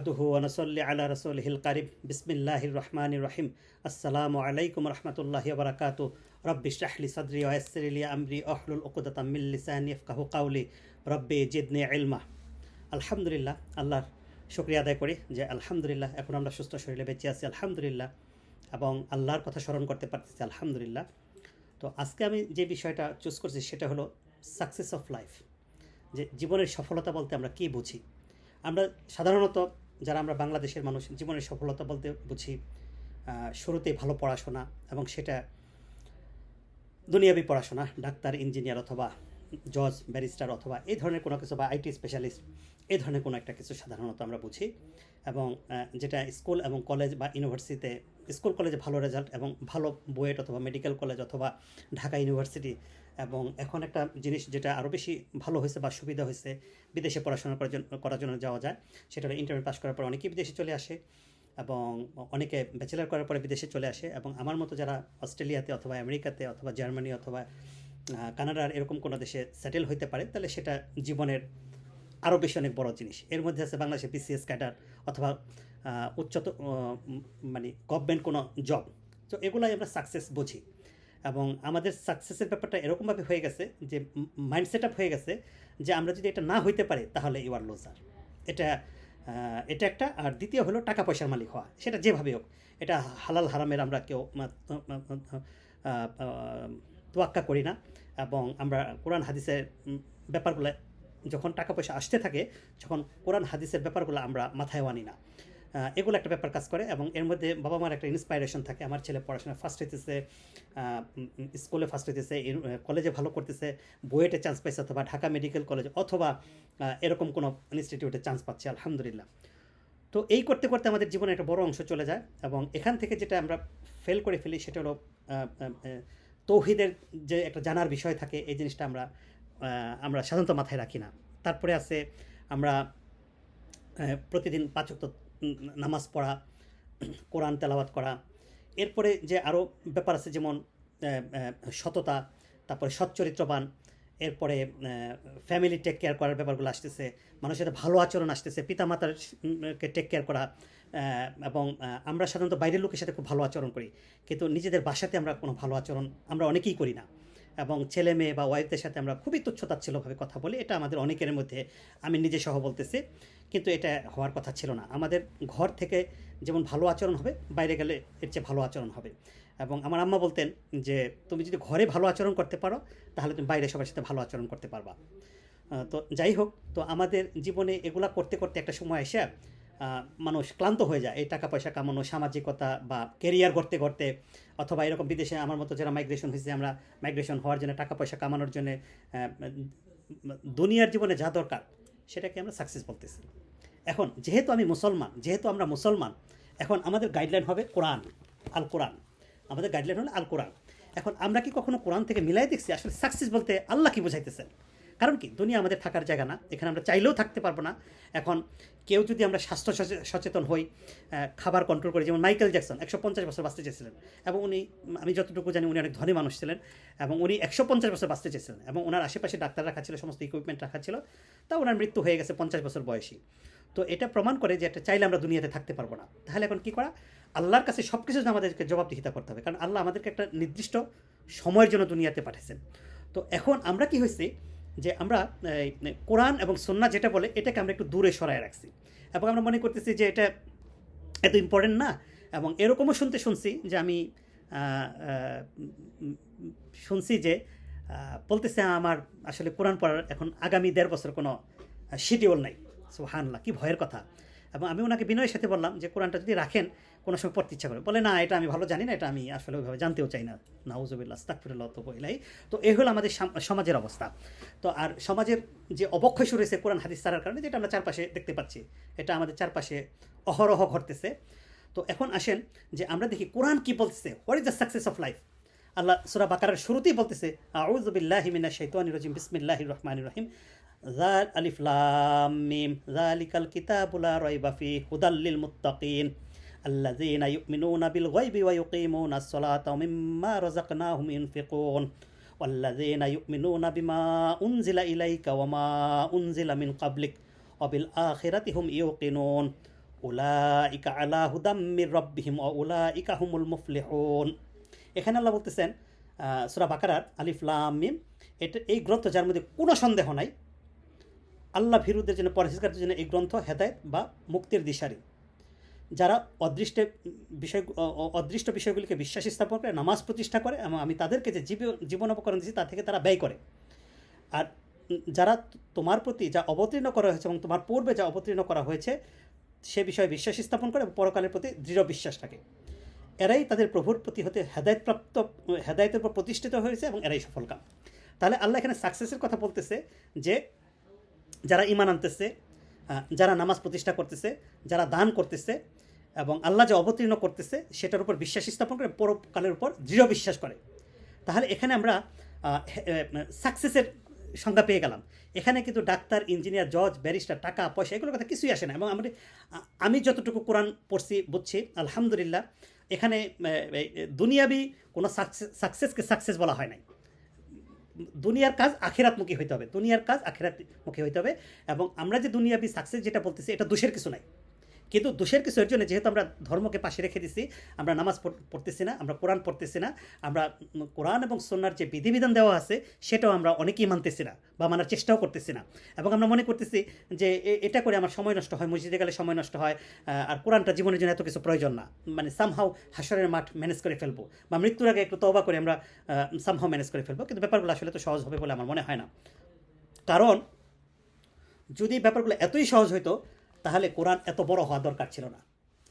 নাহমাদুহু ওয়া নুসাল্লি আলা রাসূলিহিল কারীম বিসমিল্লাহির রহমানির রহিম আসসালামু আলাইকুম রাহমাতুল্লাহি ওয়া বারাকাতুহু রব্বি ইশরাহ লি সাদরি ওয়া ইয়াসসির লি আমরি ওয়াহলুল উকদাতাম মিন লিসানি ইয়াফকাহু কাওলি রব্বি জিদনি ইলমা। আলহামদুলিল্লাহ, আল্লাহর শুকরিয়া আদায় করি যে আলহামদুলিল্লাহ এখন আমরা সুস্থ শরীরে বেঁচে আছি আলহামদুলিল্লাহ, এবং আল্লাহর কথা স্মরণ করতে পারতেছি আলহামদুলিল্লাহ। তো আজকে আমি যে বিষয়টা চুজ করছি সেটা হলো সাকসেস অফ লাইফ, যে জীবনের সফলতা বলতে আমরা কী বুঝি। আমরা সাধারণত যারা আমরা বাংলাদেশের মানুষ জীবনের সফলতা বলতে বুঝি শুরুতেই ভালো পড়াশোনা, এবং সেটা দুনিয়াবি পড়াশোনা, ডাক্তার, ইঞ্জিনিয়ার অথবা জজ, ব্যারিস্টার অথবা এই ধরনের কোনো কিছু, বা আইটি স্পেশালিস্ট, এই ধরনের কোনো একটা কিছু সাধারণত আমরা বুঝি। এবং যেটা স্কুল এবং কলেজ বা ইউনিভার্সিটিতে, স্কুল কলেজে ভালো রেজাল্ট এবং ভালো বুয়েট অথবা মেডিকেল কলেজ অথবা ঢাকা ইউনিভার্সিটি, এবং এখন একটা জিনিস যেটা আরও বেশি ভালো হয়েছে বা সুবিধা হয়েছে, বিদেশে পড়াশোনা করার জন্য যাওয়া যায়। সেটা হলো ইন্টারমিডিয়েট পাস করার পর অনেকেই বিদেশে চলে আসে, এবং অনেকে ব্যাচেলার করার পরে বিদেশে চলে আসে। এবং আমার মতো যারা অস্ট্রেলিয়াতে অথবা আমেরিকাতে অথবা জার্মানি অথবা কানাডার এরকম কোনো দেশে সেটেল হইতে পারে, তাহলে সেটা জীবনের আরও বেশি অনেক বড় জিনিস। এর মধ্যে আছে বাংলাদেশে বিসিএস ক্যাডার অথবা উচ্চতর মানে গভর্নমেন্ট কোনো জব। তো এগুলাই আমরা সাকসেস বুঝি। এবং আমাদের সাকসেসের ব্যাপারটা এরকমভাবে হয়ে গেছে যে মাইন্ড সেট আপ হয়ে গেছে যে আমরা যদি এটা না হইতে পারি তাহলে ইউ আর লুজার। এটা একটা। আর দ্বিতীয় হলো টাকা পয়সার মালিক হওয়া, সেটা যেভাবে হোক। এটা হালাল হারামের আমরা কেউ তোয়াক্কা করি না, এবং আমরা কোরআন হাদিসের ব্যাপারগুলো যখন টাকা পয়সা আসতে থাকে, যখন কোরআন হাদিসের ব্যাপারগুলো আমরা মাথায় আনি না, এগুলো একটা ব্যাপার কাজ করে। এবং এর মধ্যে বাবা মার একটা ইন্সপাইরেশন থাকে, আমার ছেলে পড়াশোনা ফার্স্ট হইতেছে, স্কুলে ফার্স্ট হইতেছে, কলেজে ভালো করতেছে, বুয়েটে চান্স পাইছে অথবা ঢাকা মেডিকেল কলেজ অথবা এরকম কোনো ইনস্টিটিউটে চান্স পাচ্ছে আলহামদুলিল্লাহ। তো এই করতে করতে আমাদের জীবনে একটা বড় অংশ চলে যায়, এবং এখান থেকে যেটা আমরা ফেল করে ফেলি সেটা হলো তৌহিদের যে একটা জানার বিষয় থাকে, এই জিনিসটা আমরা সাধারণত মাথায় রাখি না। তারপরে আছে আমরা প্রতিদিন 5 ওয়াক্ত নামাজ পড়া, কোরআন তেলাওয়াত করা। এরপরে যে আরও ব্যাপার আছে, যেমন সততা, তারপরে সচ্চরিত্রবান, এরপরে ফ্যামিলি টেক কেয়ার করার ব্যাপারগুলো আসতেছে, মানুষের সাথে ভালো আচরণ আসতেছে, পিতামাতারকে টেক কেয়ার করা। এবং আমরা সাধারণত বাইরের লোকের সাথে খুব ভালো আচরণ করি, কিন্তু নিজেদের বাসাতে আমরা কোনো ভালো আচরণ আমরা অনেকেই করি না। এবং ছেলে মেয়ে বা ওয়াইফদের সাথে আমরা খুবই তুচ্ছতাচ্ছিল্যভাবে কথা বলি। এটা আমাদের অনেকের মধ্যে, আমি নিজে সহ বলতেছি, কিন্তু এটা হওয়ার কথা ছিল না। আমাদের ঘর থেকে যেমন ভালো আচরণ হবে, বাইরে গেলে এর চেয়ে ভালো আচরণ হবে। এবং আমার আম্মা বলতেন যে তুমি যদি ঘরে ভালো আচরণ করতে পারো তাহলে তুমি বাইরে সবার সাথে ভালো আচরণ করতে পারবা। তো যাই হোক, তো আমাদের জীবনে এগুলা করতে করতে একটা সময় এসে মানুষ ক্লান্ত হয়ে যায়। এই টাকা পয়সা কামানো, সামাজিকতা বা কেরিয়ার করতে করতে, অথবা এরকম বিদেশে আমার মতো যারা মাইগ্রেশন হয়েছে, আমরা মাইগ্রেশন হওয়ার জন্য, টাকা পয়সা কামানোর জন্য, দুনিয়ার জীবনে যা দরকার সেটাকে আমরা সাকসেস বলতেছি। এখন যেহেতু আমরা মুসলমান, এখন আমাদের গাইডলাইন হবে কোরআন, আল কোরআন। আমাদের গাইডলাইন হলো আল কোরআন। এখন আমরা কি কখনো কোরআন থেকে মিলাই দেখছি আসলে সাকসেস বলতে আল্লাহ কি বোঝাইতেছেন? কারণ কি, দুনিয়া আমাদের থাকার জায়গা না, এখানে আমরা চাইলেও থাকতে পারবো না। এখন কেউ যদি আমরা স্বাস্থ্য সচেতন হই, খাবার কন্ট্রোল করি, যেমন মাইকেল জ্যাকসন 150 বছর বাঁচতে চেয়েছিলেন, এবং উনি, আমি যতটুকু জানি, উনি অনেক ধনী মানুষ ছিলেন, এবং উনি 150 বছর বাঁচতে চেয়েছিলেন, এবং ওনার আশেপাশে ডাক্তার রাখা ছিল, সমস্ত ইকুইপমেন্ট রাখা ছিল, তা ওনার মৃত্যু হয়ে গেছে 50 বছর বয়সী। তো এটা প্রমাণ করে যে এটা চাইলে আমরা দুনিয়াতে থাকতে পারবো না। তাহলে এখন কী করা? আল্লাহর কাছে সব কিছু আমাদেরকে জবাবদিহিতা করতে হবে, কারণ আল্লাহ আমাদেরকে একটা নির্দিষ্ট সময়ের জন্য দুনিয়াতে পাঠিয়েছেন। তো এখন আমরা কি হয়েছি যে আমরা কোরআন এবং সুন্নাহ যেটা বলে এটাকে আমরা একটু দূরে সরায় রাখছি, এবং আমরা মনে করতেছি যে এটা এত ইম্পর্টেন্ট না। এবং এরকমও শুনছি যে আমি শুনছি যে বলতেছে আমার আসলে কোরআন পড়ার এখন আগামী 1.5 বছর কোনো শিডিউল নাই। সুবহানাল্লাহ, কি ভয়ের কথা। এবং আমি ওনাকে বিনয়ের সাথে বললাম যে কোরআনটা যদি রাখেন কোনো সময় পড়তে ইচ্ছা করে, বলে না, এটা আমি ভালো জানি না, এটা আমি আসলে ওইভাবে জানতেও চাই না। নাউজুবিল্লাহ, আস্তাগফিরুল্লাহ, ওয়া আতুবু ইলাইহি। তো এই হলো আমাদের সমাজের অবস্থা। তো আর সমাজের যে অবক্ষয় শুরু হয়েছে কোরআন হাদিস ছাড়ার কারণে, যেটা আমরা চারপাশে দেখতে পাচ্ছি, এটা আমাদের চারপাশে অহরহ ঘটতেছে। তো এখন আসেন যে আমরা দেখি কোরআন কি বলতেছে, what is the success of life. আল্লাহ সূরা বাকারার শুরুতেই বলতেছে, আউযু বিল্লাহি মিনাশ শাইতানির রাজিম, বিসমিল্লাহির রহমানির রহিম, আলিফ লাম মিম, যালিকাল কিতাবু লা রাইবা ফীহি হুদাল লিল মুত্তাকিন আল্লাযীনা ইউমিনুনা বিল গায়বি ওয়া ইউকিমুনাস সালাতা ওয়া মিম্মা রাযাকনাহুম ইউনফিকুন ওয়াল্লাযীনা ইউমিনুনা বিমা উনজিলা ইলাইকা ওয়া মা উনজিলা মিন ক্বাবলিক ওয়া বিল আখিরাতি হুম ইউকিনুন উলাইকা আলা হুদাম মির রাব্বিহিম ওয়া উলাইকা হুমুল মুফলিহুন। এখানে আল্লাহ বলতেছেন সূরা বাকারার আলিফ লাম মিম, এটা এই গ্রন্থ যার মধ্যে কোনো সন্দেহ নাই, আল্লাহ ভীরুদের জন্য, পরহেজগারদের জন্য এই গ্রন্থ হেদায়েত বা মুক্তির দিশারি। যারা অদৃষ্ট বিষয়গুলিকে বিশ্বাস স্থাপন করে, নামাজ প্রতিষ্ঠা করে, এবং আমি তাদেরকে যে জীবন উপকরণ দিচ্ছি তা থেকে তারা ব্যয় করে। আর যারা তোমার প্রতি যা অবতীর্ণ করা হয়েছে এবং তোমার পূর্বে যা অবতীর্ণ করা হয়েছে সে বিষয়ে বিশ্বাস স্থাপন করে এবং পরকালের প্রতি দৃঢ় বিশ্বাস থাকে, এরাই তাদের প্রভুর প্রতি হতে হেদায়েতের উপর প্রতিষ্ঠিত হয়েছে এবং এরাই সফলকাম। তাহলে আল্লাহ এখানে সাকসেসের কথা বলতেছে যে যারা ঈমান আনতেছে, যারা নামাজ প্রতিষ্ঠা করতেছে, যারা দান করতেছে এবং আল্লাহ যে অবতীর্ণ করতেছে সেটার উপর বিশ্বাস স্থাপন করে, পরকালের উপর দৃঢ় বিশ্বাস করে। তাহলে এখানে আমরা সাকসেসের সংজ্ঞা পেয়ে গেলাম। এখানে কিন্তু ডাক্তার, ইঞ্জিনিয়ার, জজ, ব্যারিস্টার, টাকা পয়সা এগুলোর কথা কিছুই আসে না। এবং আমি যতটুকু কোরআন পড়ছি বুঝছি আলহামদুলিল্লাহ, এখানে দুনিয়াবি কোনো সাকসেসকে সাকসেস বলা হয় নাই। দুনিয়ার কাজ আখিরাতমুখী হইতে হবে, দুনিয়ার কাজ আখিরাতমুখী হইতে হবে। এবং আমরা যে দুনিয়াবি সাকসেস যেটা বলতেছি এটা দোষের কিছু নাই, কিন্তু দোষের কিছু এর জন্য যেহেতু আমরা ধর্মকে পাশে রেখে দিছি, আমরা নামাজ পড়তেছি না, আমরা কোরআন পড়তেছি না, আমরা কোরআন এবং সুন্নাহর যে বিধিবিধান দেওয়া আছে সেটাও আমরা অনেকেই মানতেছি না বা মানার চেষ্টাও করতেছি না। এবং আমরা মনে করতেছি যে এটা করে আমার সময় নষ্ট হয়, মসজিদে গেলে সময় নষ্ট হয়, আর কোরআনটা জীবনের জন্য এত কিছু প্রয়োজন না, মানে সামহাও হাসরের মাঠ ম্যানেজ করে ফেলবো বা মৃত্যুর আগে একটু তওবা করে আমরা সামহাও ম্যানেজ করে ফেলবো। কিন্তু ব্যাপারগুলো আসলে তো সহজ হবে বলে আমার মনে হয় না। কারণ যদি ব্যাপারগুলো এতই সহজ হইতো তাহলে কোরআন এত বড় হওয়া দরকার ছিল না,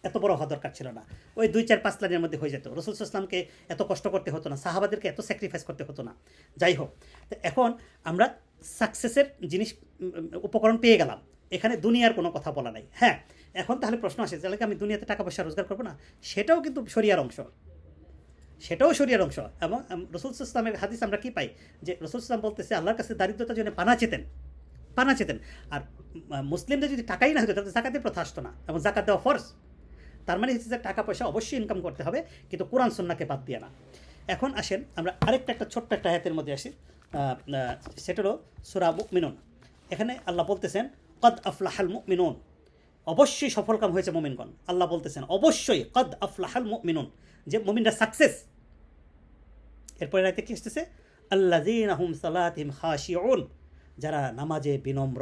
এত বড় হওয়া দরকার ছিল না। ওই 2-4-5 লাইনের মধ্যে হয়ে যেত, রাসূল সাল্লাল্লাহু আলাইহি ওয়াসাল্লামকে এত কষ্ট করতে হতো না, সাহাবাদেরকে এত স্যাক্রিফাইস করতে হতো না। যাই হোক, তো এখন আমরা সাকসেসের জিনিস উপকরণ পেয়ে গেলাম, এখানে দুনিয়ার কোনো কথা বলা নাই। হ্যাঁ, এখন তাহলে প্রশ্ন আসে তাহলে কি আমি দুনিয়াতে টাকা পয়সা রোজগার করবো না? সেটাও কিন্তু শরিয়ার অংশ, সেটাও শরিয়ার অংশ। এবং রাসূল সাল্লাল্লাহু আলাইহি ওয়াসাল্লামের হাদিস আমরা কি পাই যে রাসূল সাল্লাল্লাহু আলাইহি ওয়াসাল্লাম বলতেছে আল্লাহর কাছে দারিদ্রতার জন্য পানা চেতেন। আর মুসলিমদের যদি টাকাই না হতো তাহলে জাকাতের প্রথা আসতো না, এবং জাকাত দেওয়া ফরজ। তার মানে হচ্ছে যে টাকা পয়সা অবশ্যই ইনকাম করতে হবে, কিন্তু কোরআন সুন্নাহকে বাদ দিয়ে না। এখন আসেন আমরা একটা ছোট্ট একটা আয়াতের মধ্যে আসি, সেটা হলো সূরা মুমিনুন। এখানে আল্লাহ বলতেছেন কদ আফলাহাল মুমিনুন, অবশ্যই সফলকাম হয়েছে মুমিনগণ। আল্লাহ বলতেছেন অবশ্যই কদ আফলাহাল মুমিনুন, যে মুমিনরা সাকসেস। এরপরে আয়াতে কি আসতেছে? আল্লাযীনা হুম সালাতিহিম খাশিউন, যারা নামাজে বিনম্র,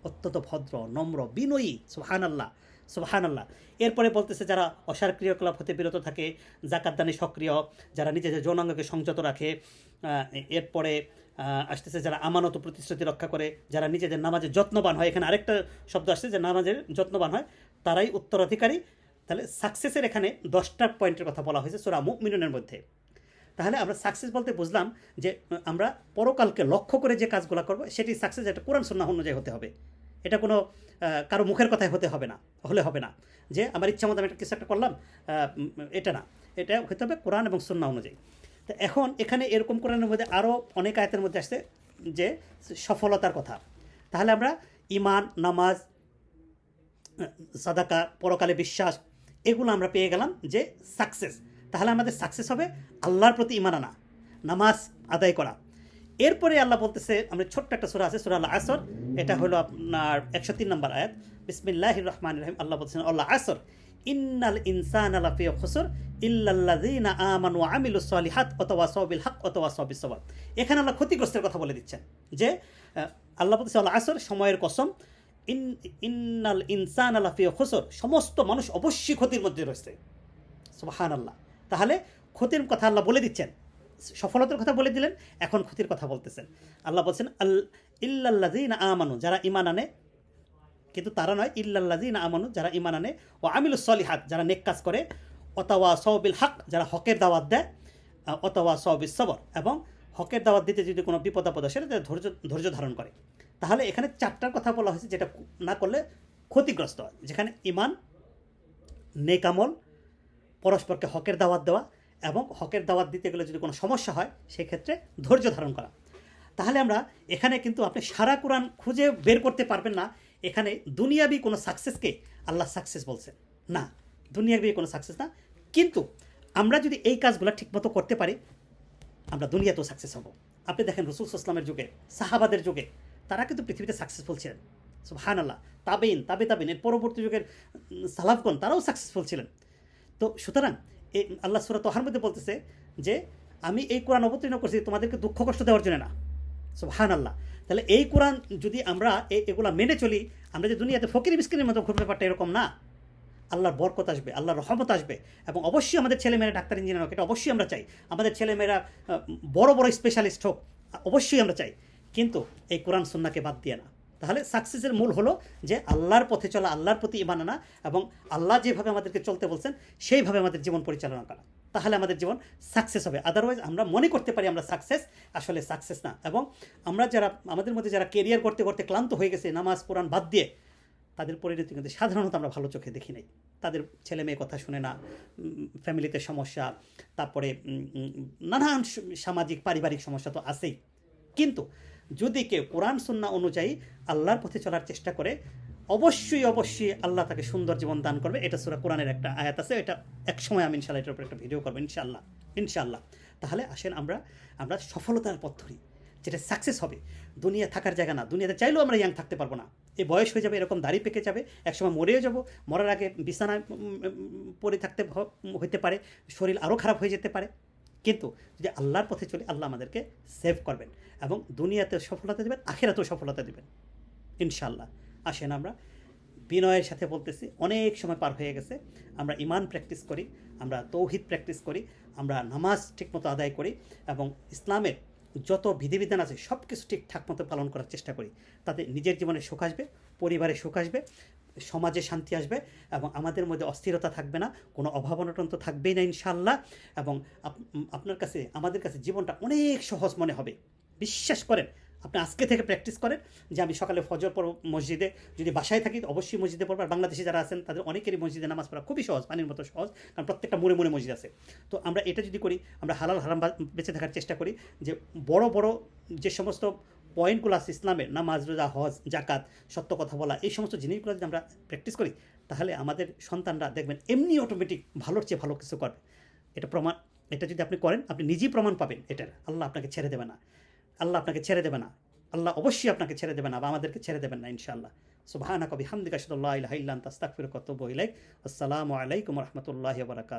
অত্যন্ত ভদ্র, নম্র, বিনয়ী। সুবহানাল্লাহ। এরপরে বলতেছে যারা অসার ক্রিয়াকলাপ হতে বিরত থাকে, যাকাত দানে সক্রিয়, যারা নিজেদের যৌনাঙ্গকে সংযত রাখে। এরপরে আসতেছে যারা আমানত ও প্রতিশ্রুতি রক্ষা করে, যারা নিজেদের নামাজের যত্নবান হয়। এখানে আরেকটা শব্দ আসছে যে নামাজের যত্নবান হয়, তারাই উত্তরাধিকারী। তাহলে সাকসেসের এখানে 10টা পয়েন্টের কথা বলা হয়েছে সূরা মুমিনুনের মধ্যে। তাহলে আমরা সাকসেস বলতে বুঝলাম যে আমরা পরকালকে লক্ষ্য করে যে কাজগুলো করবো সেটি সাকসেস, এটা কোরআন সুন্নাহ অনুযায়ী হতে হবে। এটা কোনো কারো মুখের কথায় হবে না যে আমার ইচ্ছা মতো আমি কিছু একটা করলাম, এটা না, এটা হতে হবে কোরআন এবং সুন্নাহ অনুযায়ী। তো এখন এখানে এরকম কোরআনের মধ্যে আরও অনেক আয়াতের মধ্যে আসছে যে সফলতার কথা। তাহলে আমরা ঈমান, নামাজ, সাদাকা, পরকালে বিশ্বাস, এগুলো আমরা পেয়ে গেলাম যে সাকসেস। তাহলে আমাদের সাকসেস হবে আল্লাহর প্রতি ঈমান আনা, নামাজ আদায় করা। এরপরে আল্লাহ বলতেছে, আমরা ছোট্ট একটা সূরা আছে সূরা আল আসর, এটা হলো আপনার 103 নম্বর আয়াত। বিসমিল্লাহির রহমানির রহিম। আল্লাহ বলতেছেন আল আসর ইন্নাল ইনসানা লাফি খুসর ইল্লাল্লাযীনা আমানু ওয়া আমিলুস সলিহাত ওয়া তাওয়াসাউ বিল হক ওয়া তাওয়াসাউ বিস সবর। এখানে আল্লাহ ক্ষতিগ্রস্তের কথা বলে দিচ্ছেন যে আল্লাহ বলতেছে আল আসর, সময়ের কসম, ইন্নাল ইনসানা লাফি খুসর, সমস্ত মানুষ অবশ্যই ক্ষতির মধ্যে রয়েছে। সুবহানাল্লাহ। তাহলে ক্ষতির কথা আল্লাহ বলে দিচ্ছেন, সফলতার কথা বলে দিলেন, এখন ক্ষতির কথা বলতেছেন। আল্লাহ বলছেন ইল্লাল্লাযীনা আমানু, যারা ঈমান আনে, কিন্তু তারা নয়, ইল্লাল্লাযীনা আমানু, যারা ঈমান আনে, ও আমিলুস সলিহাত, যারা নেক কাজ করে, ওয়াতাওয়াসাউ বিল হক, যারা হকের দাওয়াত দেয়, ওয়াতাওয়াসাউ বিস সবর, এবং হকের দাওয়াত দিতে যদি কোনো বিপদ আপদ আসে সেটা ধৈর্য ধারণ করে। তাহলে এখানে 4টার কথা বলা হয়েছে যেটা না করলে ক্ষতিগ্রস্ত হয়, যেখানে ঈমান, নেক আমল, পরস্পরকে হকের দাওয়াত দেওয়া, এবং হকের দাওয়াত দিতে গেলে যদি কোনো সমস্যা হয় সেক্ষেত্রে ধৈর্য ধারণ করা। তাহলে আমরা এখানে কিন্তু আপনি সারা কোরআন খুঁজে বের করতে পারবেন না এখানে দুনিয়াবি কোনো সাকসেসকে আল্লাহ সাকসেস বলছেন না, দুনিয়াবি কোনো সাকসেস না। কিন্তু আমরা যদি এই কাজগুলো ঠিকমতো করতে পারি আমরা দুনিয়াতেও সাকসেস হব। আপনি দেখেন রাসূল সাল্লাল্লাহু আলাইহি ওয়াসাল্লামের যুগে, সাহাবাদের যুগে, তারা কিন্তু পৃথিবীতে সাকসেসফুল ছিলেন। সুবহানাল্লাহ। তাবিন এর পরবর্তী যুগের সালাফগণ তারাও সাকসেসফুল ছিলেন। তো সুতরাং এই আল্লাহ সূরা তাহার মধ্যে বলতেছে যে আমি এই কোরআন অবতীর্ণ করছি তোমাদেরকে দুঃখ কষ্ট দেওয়ার জন্য না। সুবহানাল্লাহ। তাহলে এই কোরআন যদি আমরা এগুলা মেনে চলি, আমরা যে দুনিয়াতে ফকির মিসকিনের মতো ঘুরবে, ব্যাপারটা এরকম না। আল্লাহর বরকত আসবে, আল্লাহর রহমত আসবে, এবং অবশ্যই আমাদের ছেলেমেয়েরা ডাক্তার ইঞ্জিনিয়ার হোক, এটা অবশ্যই আমরা চাই। আমাদের ছেলেমেয়েরা বড় বড় স্পেশালিস্ট হোক, অবশ্যই আমরা চাই। কিন্তু এই কোরআন সুন্নাহকে বাদ দিয়ে না। তাহলে সাকসেসের মূল হলো যে আল্লাহর পথে চলা, আল্লাহর প্রতি ঈমান আনা, এবং আল্লাহ যেভাবে আমাদেরকে চলতে বলছেন সেইভাবে আমাদের জীবন পরিচালনা করা। তাহলে আমাদের জীবন সাকসেস হবে। আদারওয়াইজ আমরা মনে করতে পারি আমরা সাকসেস, আসলে সাকসেস না। এবং আমরা যারা আমাদের মধ্যে যারা কেরিয়ার করতে করতে ক্লান্ত হয়ে গেছে নামাজ কোরআন বাদ দিয়ে, তাদের পরিণতি কিন্তু সাধারণত আমরা ভালো চোখে দেখি নাই। তাদের ছেলে মেয়ে কথা শুনে না, ফ্যামিলিতে সমস্যা, তারপরে নানান সামাজিক পারিবারিক সমস্যা তো আছেই। কিন্তু যদি কেউ কোরআন সুন্নাহ অনুযায়ী আল্লাহর পথে চলার চেষ্টা করে, অবশ্যই অবশ্যই আল্লাহ তাকে সুন্দর জীবন দান করবে। এটা সূরা কোরআনের একটা আয়াত আছে, এটা এক সময় আমি ইনশাআল্লাহ এটার উপর একটা ভিডিও করবো ইনশাআল্লাহ। তাহলে আসেন আমরা সফলতার পথ ধরি, যেটা সাকসেস হবে। দুনিয়া থাকার জায়গা না, দুনিয়াতে চাইলেও আমরা ইয়াং থাকতে পারবো না। এই বয়স হয়ে যাবে, এরকম দাড়ি পেকে যাবে, একসময় মরেও যাব। মরার আগে বিছানায় পড়ে থাকতে হইতে পারে, শরীর আরও খারাপ হয়ে যেতে পারে। কিন্তু যদি আল্লাহর পথে চলি, আল্লাহ আমাদেরকে সেভ করবেন এবং দুনিয়াতে সফলতা দেবেন, আখিরাতেও সফলতা দেবেন ইনশাআল্লাহ। আসেন আমরা বিনয়ের সাথে বলতেছি, অনেক সময় পার হয়ে গেছে, আমরা ইমান প্র্যাকটিস করি, আমরা তৌহিদ প্র্যাকটিস করি, আমরা নামাজ ঠিকমতো আদায় করি, এবং ইসলামের যত বিধিবিধান আছে সব কিছু ঠিকঠাক মতো পালন করার চেষ্টা করি। তাতে নিজের জীবনে সুখ আসবে, পরিবারে সুখ আসবে, সমাজে শান্তি আসবে, এবং আমাদের মধ্যে অস্থিরতা থাকবে না, কোনো অভাব অনটন তো থাকবেই না ইনশাআল্লাহ। এবং আপনার কাছে, আমাদের কাছে জীবনটা অনেক সহজ মনে হবে। বিশ্বাস করেন, আপনি আজকে থেকে প্র্যাকটিস করেন যে আমি সকালে ফজর পড়ব মসজিদে, যদি বাসায় থাকি অবশ্যই মসজিদে পড়বো। আর বাংলাদেশে যারা আছেন তাদের অনেকেরই মসজিদে নামাজ পড়া খুবই সহজ, পানির মতো সহজ, কারণ প্রত্যেকটা মোড়ে মোড়ে মসজিদ আছে। তো আমরা এটা যদি করি, আমরা হালাল হারাম বেঁচে থাকার চেষ্টা করি, যে বড় বড় যে সমস্ত পয়েন্টগুলো আছে ইসলামের, নামাজ, রোজা, হজ, জাকাত, সত্য কথা বলা, এই সমস্ত জিনিসগুলো যদি আমরা প্র্যাকটিস করি, তাহলে আমাদের সন্তানরা দেখবেন এমনি অটোমেটিক ভালোর চেয়ে ভালো কিছু করবে। এটা প্রমাণ। এটা যদি আপনি করেন, আপনি নিজেই প্রমাণ পাবেন এটার। আল্লাহ আপনাকে ছেড়ে দেবে না, আল্লাহ আপনাকে ছেড়ে দেবে না, আল্লাহ অবশ্যই আপনাকে ছেড়ে দেবেন না, বা আমাদেরকে ছেড়ে দেবেন না ইনশাআল্লাহ। সুবহানাকা বিহামদিকা আশহাদু আল্লা ইলাহা ইল্লা আনতা আস্তাগফিরুকা ওয়া আতুবু ইলাইক। আসসালামু আলাইকুম ওয়া রাহমাতুল্লাহি ওয়া বারাকাতুহু।